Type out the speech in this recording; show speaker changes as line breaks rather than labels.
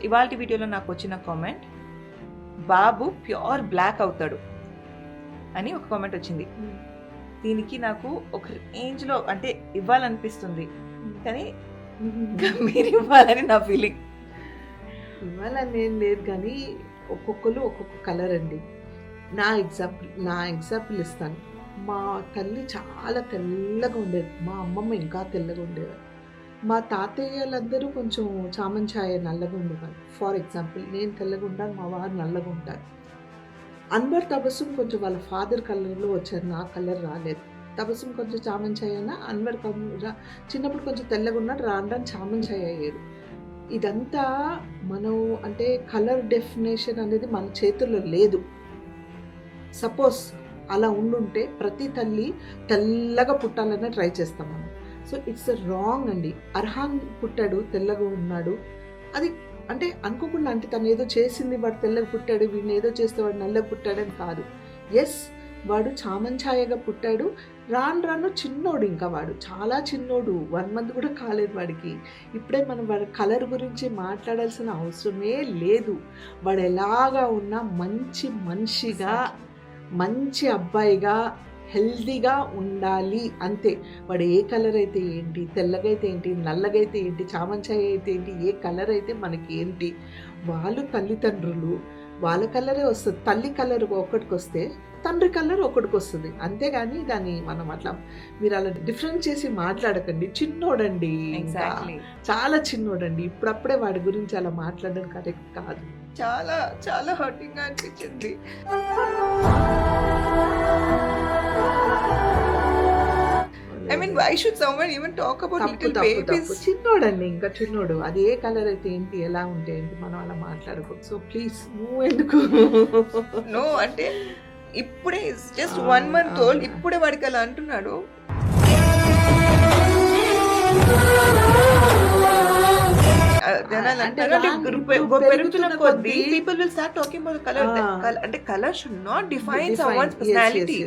ఇవాల్టి వీడియోలో నాకు వచ్చిన కామెంట్, బాబు ప్యూర్ బ్లాక్ అవుతాడు అని ఒక కామెంట్ వచ్చింది. దీనికి నాకు ఒక రేంజ్లో అంటే ఇవ్వాలనిపిస్తుంది, కానీ మీరు ఇవ్వాలని నా ఫీలింగ్.
ఇవ్వాలని ఏం లేదు, కానీ ఒక్కొక్కరు ఒక్కొక్క కలర్ అండి. నా ఎగ్జాంపుల్ ఇస్తాను. మా తల్లి చాలా తెల్లగా ఉండేది, మా అమ్మమ్మ ఇంకా తెల్లగా ఉండేవారు. మా తాతయ్యలందరూ కొంచెం చామంచాయ నల్లగా ఉండేవారు. ఫర్ ఎగ్జాంపుల్ నేను తెల్లగా ఉంటాను, మా వారు నల్లగా ఉంటారు. అన్వర్ తబస్సుమ్ కొంచెం వాళ్ళ ఫాదర్ కలర్లో వచ్చారు, నా కలర్ రాలేదు. తబస్సుమ్ కొంచెం చామంచాయ అయినా అన్వర్ చిన్నప్పుడు కొంచెం తెల్లగా ఉన్నాడు, రాను చామంచాయ అయ్యాడు. ఇదంతా మనం అంటే కలర్ డెఫినేషన్ అనేది మన చేతుల్లో లేదు. సపోజ్ అలా ఉండుంటే ప్రతి తల్లి తెల్లగా పుట్టాలనే ట్రై చేస్తాం మనం. సో ఇట్స్ రాంగ్ అండి. అర్హాన్ పుట్టాడు, తెల్లగా ఉన్నాడు, అది అంటే అనుకోకుండా, అంటే తను ఏదో చేసింది, వాడు తెల్లగా పుట్టాడు, వీడిని ఏదో చేస్తే వాడు నల్లగా పుట్టాడని కాదు. ఎస్, వాడు చామంచాయగా పుట్టాడు. రాను చిన్నోడు, ఇంకా వాడు చాలా చిన్నోడు, 1 month కూడా కాలేదు వాడికి. ఇప్పుడే మనం వాడి కలర్ గురించి మాట్లాడాల్సిన అవసరమే లేదు. వాడు ఎలాగా ఉన్నా మంచి మనిషిగా, మంచి అబ్బాయిగా, హెల్దీగా ఉండాలి అంతే. వాడు ఏ కలర్ అయితే ఏంటి, తెల్లగా అయితే ఏంటి, నల్లగా అయితే ఏంటి, చామంచాయ అయితే ఏంటి, ఏ కలర్ అయితే మనకి ఏంటి, వాళ్ళు తల్లిదండ్రులు, వాళ్ళ కలరే వస్తుంది. తల్లి కలర్ ఒకటికి వస్తే తండ్రి కలర్ ఒకటికి వస్తుంది, అంతేగాని దాన్ని మనం అట్లా మీరు అలా డిఫరెంట్ చేసి మాట్లాడకండి. చిన్నోడండి, చాలా చిన్నోడండి, ఇప్పుడప్పుడే వాడి గురించి అలా మాట్లాడడం కరెక్ట్ కాదు.
చాలా చాలా హర్టింగ్ అనిపించింది. I mean, why should someone even talk about little babies?
చిన్నోడండి, ఇంకా చిన్నోడు, అది ఏ కలర్ అయితే ఏంటి, ఎలా ఉంటే ఏంటి, మనం అలా మాట్లాడకూడదు. సో ప్లీజ్, నువ్వు ఎందుకు
నో అంటే ఇప్పుడే జస్ట్ 1 month old, ఇప్పుడే వాడికి అలా అంటున్నాడు. పెరుగుతున్న కొద్దీ people will start talking about the color. అంటే color should not define someone's personality.